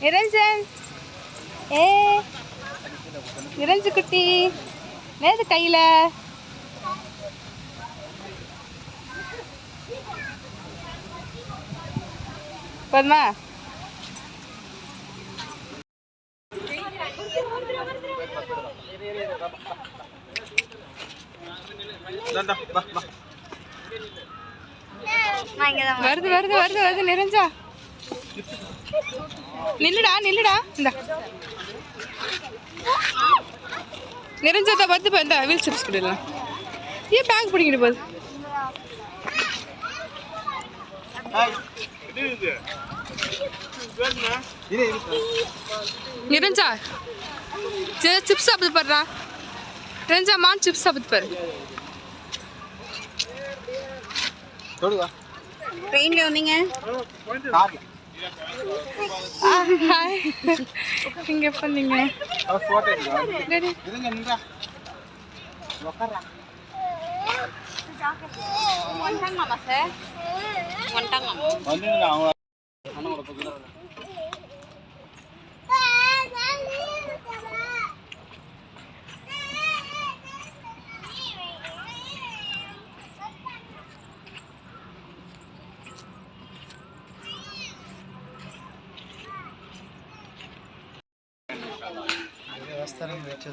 நிரஞ்சன் நிரஞ்சு குட்டி நேது கையில போதுமா? வருது வருது வருது வருது நிரஞ்சா நில்லுடா நில்லுடா இந்த நிரஞ்சா பார்த்து இந்த வீல் சிப்ஸ் கொடுக்கலாம். ஏன் பேக் பிடிக்கிட்டு போகுது? நிரஞ்சா சிப்ஸ் சாப்பிட்டு பாருடா. நிரஞ்சா மான் சிப்ஸ் சாப்பிட்டு பாரு. ட்ரெயின்ல வந்தீங்க? இங்க பண்ணீங்க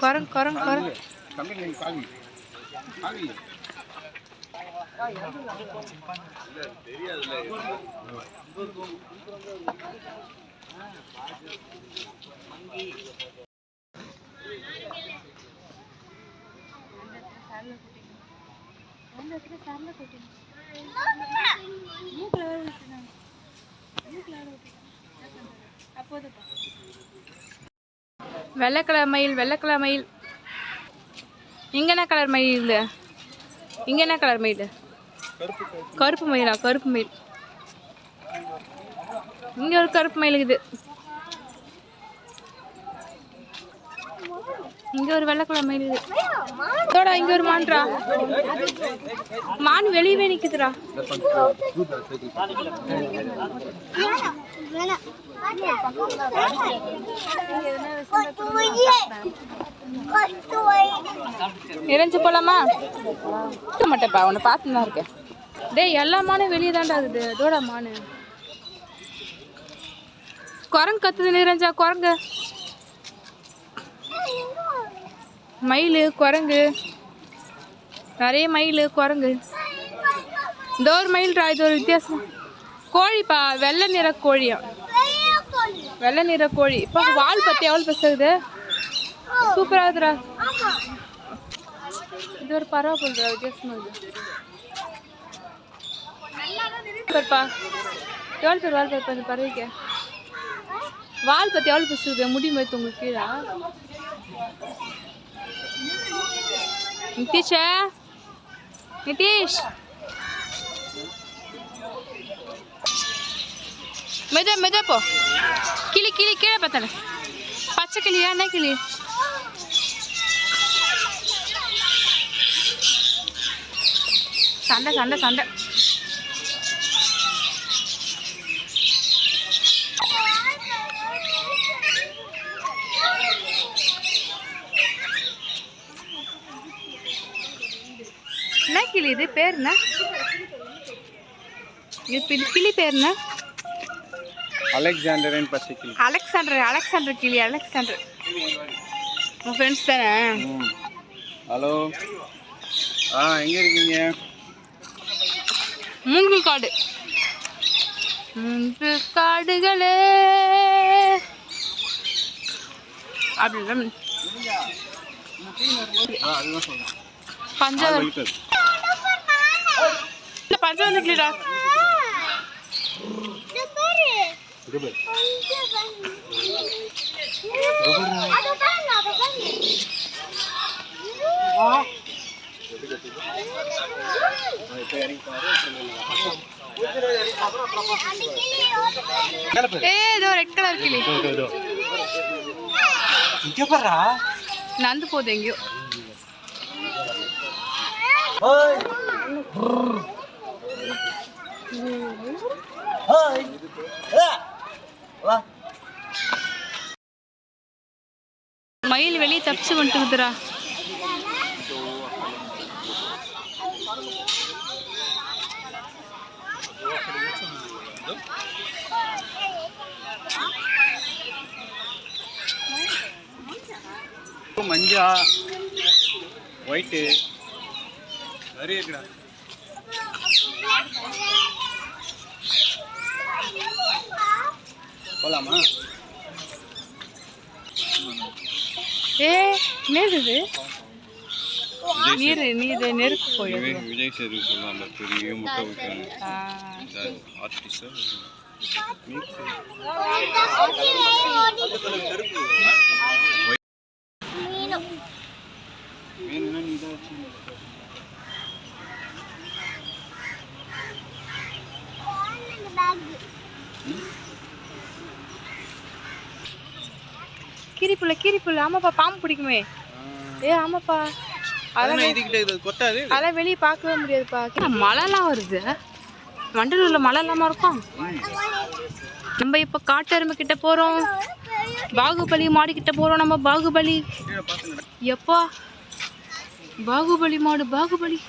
கொரங் கொரங் கொரங் வெள்ளை கலர் மயில் வெள்ளை கலர் மயில். இங்க என்ன கலர் மயில்? இங்க என்ன கலர் மயில்? கருப்பு மயிலா? கருப்பு மயில். இங்க ஒரு கருப்பு மயில் இருக்குது. இங்க ஒரு வெள்ளை கலர் மயில் இருக்குது. இங்க ஒரு மான்டா. மான் வெளியவே நிக்குதுடா. இறஞ்சி போலாமா? மாட்டேப்பா உன்னை பார்த்துதான் இருக்கேன். டேய் எல்லா மானும் வெளியே தாண்டா இருக்குது. அதோட மானு குரங்கு கத்துது. நிறைஞ்சா குரங்கு மயில் குரங்கு நிறைய மயில் குரங்கு. இந்த ஒரு மயில்டா. இது ஒரு வித்தியாசம். கோழிப்பா வெள்ளை நிற கோழியா? வெள்ளை நிற கோழி. இப்போ வால் பத்தி எவ்வளோ பெருசாகுது. சூப்பராக இருக்குதுடா. இது ஒரு பறவை போடுறா வித்தியாசமாக இருக்குது. பருப்பா எவ்வளோ பேர் வால் பருப்பா? இந்த பறவைக்கு வால் பத்தி எவ்வளோ பெருசாகுது. முடி மாதிரி உங்களுக்கு கீழே. நிதிஷா நிதிஷ் மெதா மெதா போ. கிளி கிளி கீழே பார்த்தானே. பச்சை கிளியா? என்ன கிளி? சண்டை சண்டை சண்டை. என்ன கிளி இது? பேர் என்ன? கிளி பேர் என்ன? அலெக்சாண்டர் பச்சை கிளி. அலெக்சாண்டர் அலெக்சாண்டர் கிளி. அலெக்சாண்டர் உன் ஃப்ரெண்ட்ஸ் தானே? ஹலோ எங்கே இருக்கீங்க? மூன்று காடு. மூன்று காடுகளே அப்படி பஞ்சாவது இல்லை பஞ்சாவது கிளிடா. ஏதோ ரெட் கலர் கிளி நந்து போகுது எங்கேயோ. மயில் வெளியே தப்பிச்சு வந்துட்டுக்குதுடா. மஞ்சா ஒயிட்டு நிறைய இருக்குடா. போலாமா? நேருது நீர் நீர் நெருக்கு போயிடுது. விஜய் சேது சொல்லுவாங்க பெரிய முட்டை ஊற்றாங்க. கீரிப்புள்ள ஆமாப்பா, பாம்பு பிடிக்குமே. ஆமாப்பா, அதெல்லாம் வெளியே பார்க்கவே முடியாதுப்பா. மழைலாம் வருது, வண்டலூர்ல மழை இல்லாம இருக்கும். நம்ம இப்ப காட்டெருமை கிட்ட போறோம், பாகுபலி மாடு கிட்ட போறோம். நம்ம பாகுபலி எப்பா, பாகுபலி மாடு, பாகுபலி.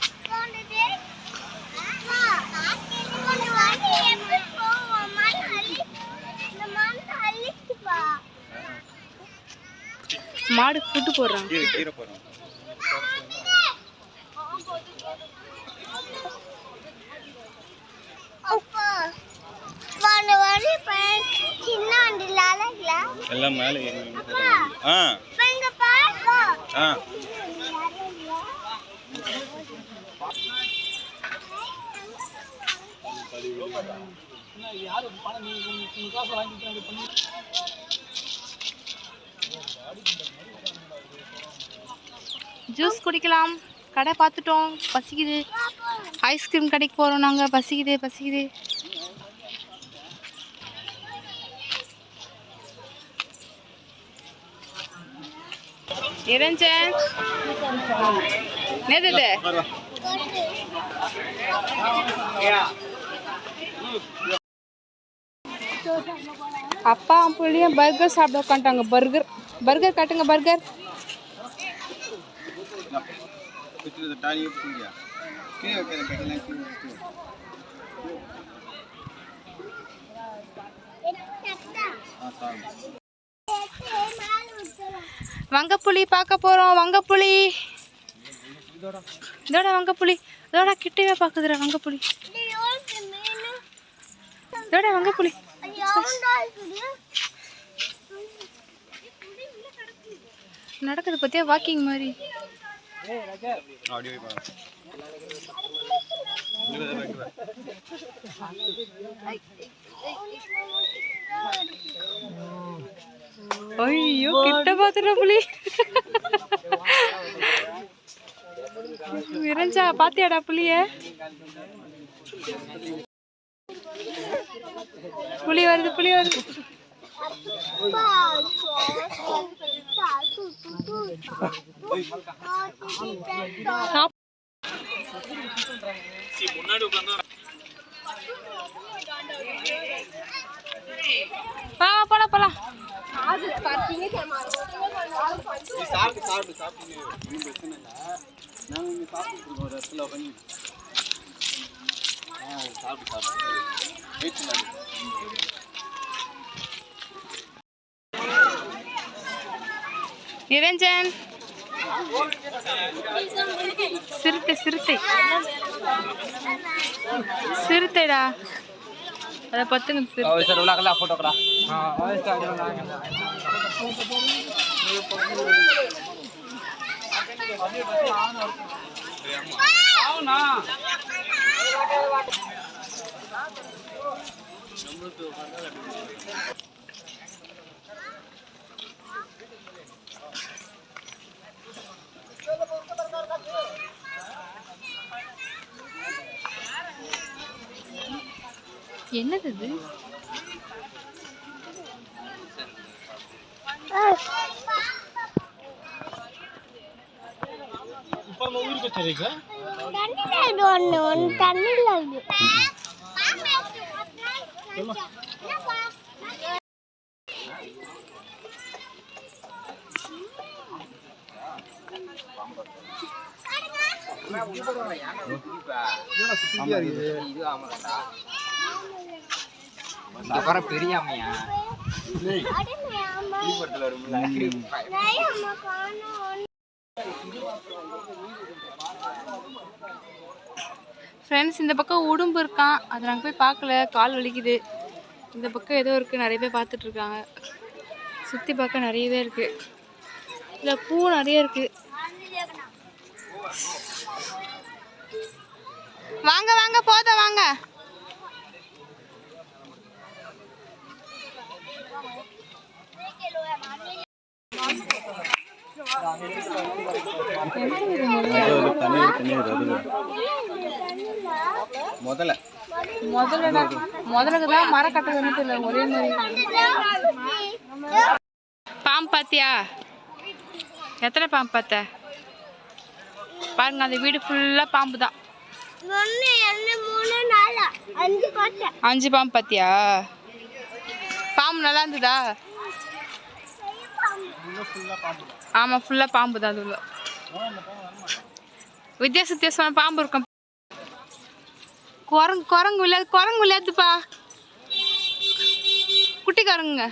மாடு ஃபுட்டு போடுறாங்க. எல்லாம் மேலே ஜூஸ் குடிக்கலாம். கடை பார்த்துட்டோம், பசிக்குது. ஐஸ்கிரீம் கடைக்கு போகிறோம் நாங்கள். பசிக்குது. நிரஞ்சன் நேது அப்பா பிள்ளையும் பர்கர் சாப்பிட உட்காந்துட்டாங்க. பர்கர் காட்டுங்க. பர்கர் வங்கப்புலி பார்க்க போறோம். வங்கப்புலி இதோட வங்கப்புலி இதோட கிட்டவே பார்க்குதுடா. வங்கப்புலி இதோட வங்கப்புலி நடக்குது பத்தியா, வாக்கிங் மாதிரி. ஐயோ, கிட்ட பாத்துற புலி. விரஞ்சா பாத்தியாடா புலிய? புலி வருது. போலாம். நிரஞ்சன் சிறுத்தைடா, அதை பத்துங்க. என்னது இது? தண்ணி பெரியாமையா ஃப்ரெண்ட்ஸ், இந்த பக்கம் உடும்பு இருக்கான். அதை நாங்கள் போய் பார்க்கல, கால் வலிக்குது. இந்த பக்கம் ஏதோ இருக்குது, நிறைய பேர் பார்த்துட்ருக்காங்க. சுற்றி பார்க்க நிறையவே இருக்குது. இல்லை, பூ நிறைய இருக்குது. வாங்க வாங்க, போதும் வாங்க. முதலுக்கு தான் மரம் கட்டுறதுன்னு தெரியல, ஒரே மாதிரி. பாம்பு பாத்தியா? எத்தனை பாம்பு பார்த்த? பாருங்க, அந்த வீடு ஃபுல்லா பாம்பு தான். 5 பாம்பு பாத்தியா? பாம்பு நல்லா இருந்ததா? ஆமா, ஃபுல்லா பாம்பு தான். அது வித்தியாசமான பாம்பு இருக்கும். குரங்கு விளையாதுப்பா, குட்டி குரங்குங்க,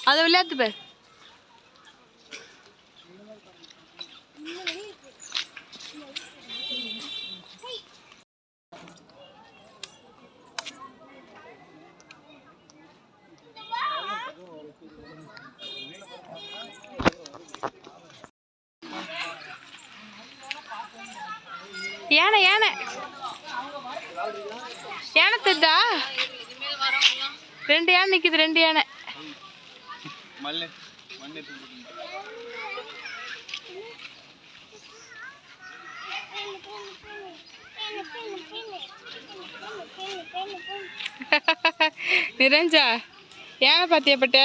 அதை விளையாட்டு பேர். யானை யானை யானை தெரிதா? 2 யானை நிக்குது, 2 யானை. நிரஞ்சா, யானை பாத்தியா பட்ட?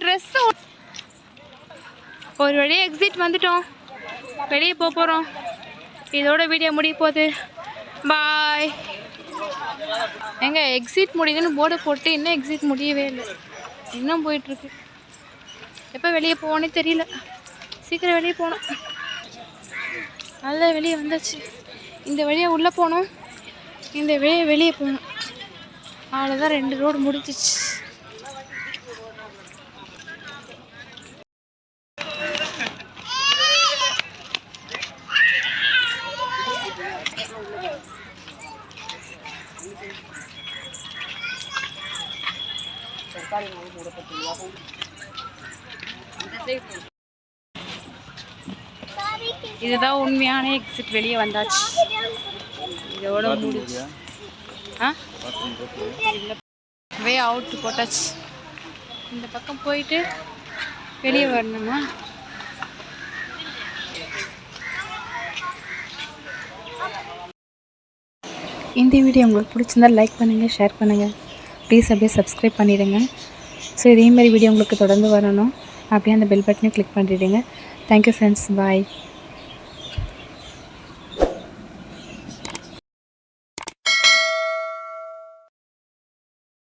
ட்ரெஸ் ஒரு வழியாக எக்ஸிட் வந்துட்டோம். வெளியே போகிறோம். இதோட வீடியோ முடிய போகுது. பாய். எங்க எக்ஸிட் முடியுதுன்னு போர்டை போட்டு இன்னும் எக்ஸிட் முடியவே இல்லை, இன்னும் போயிட்டுருக்கு. எப்போ வெளியே போகணுன்னே தெரியல. சீக்கிரம் வெளியே போகணும். நல்லா வெளியே வந்தாச்சு. இந்த வழியாக உள்ளே போகணும், இந்த வழியாக வெளியே போகணும். அவ்வளோதான், 2 ரோடு முடிஞ்சிச்சு. இதுதான் உண்மையான எக்ஸிட். வெளியே வந்தாச்சு, இதோட முடிச்சு. வே அவுட் போட்டாச்சு. இந்த பக்கம் போயிட்டு வெளியே வரணுமா? இந்த வீடியோ உங்களுக்கு பிடிச்சிருந்தா லைக் பண்ணுங்கள், ஷேர் பண்ணுங்கள். ப்ளீஸ் அப்படியே சப்ஸ்கிரைப் பண்ணிவிடுங்க. ஸோ இதேமாதிரி வீடியோ உங்களுக்கு தொடர்ந்து வரணும். அப்படியே அந்த பெல் பட்டனையும் கிளிக் பண்ணிவிடுங்க. தேங்க்யூ ஃப்ரெண்ட்ஸ், பாய்.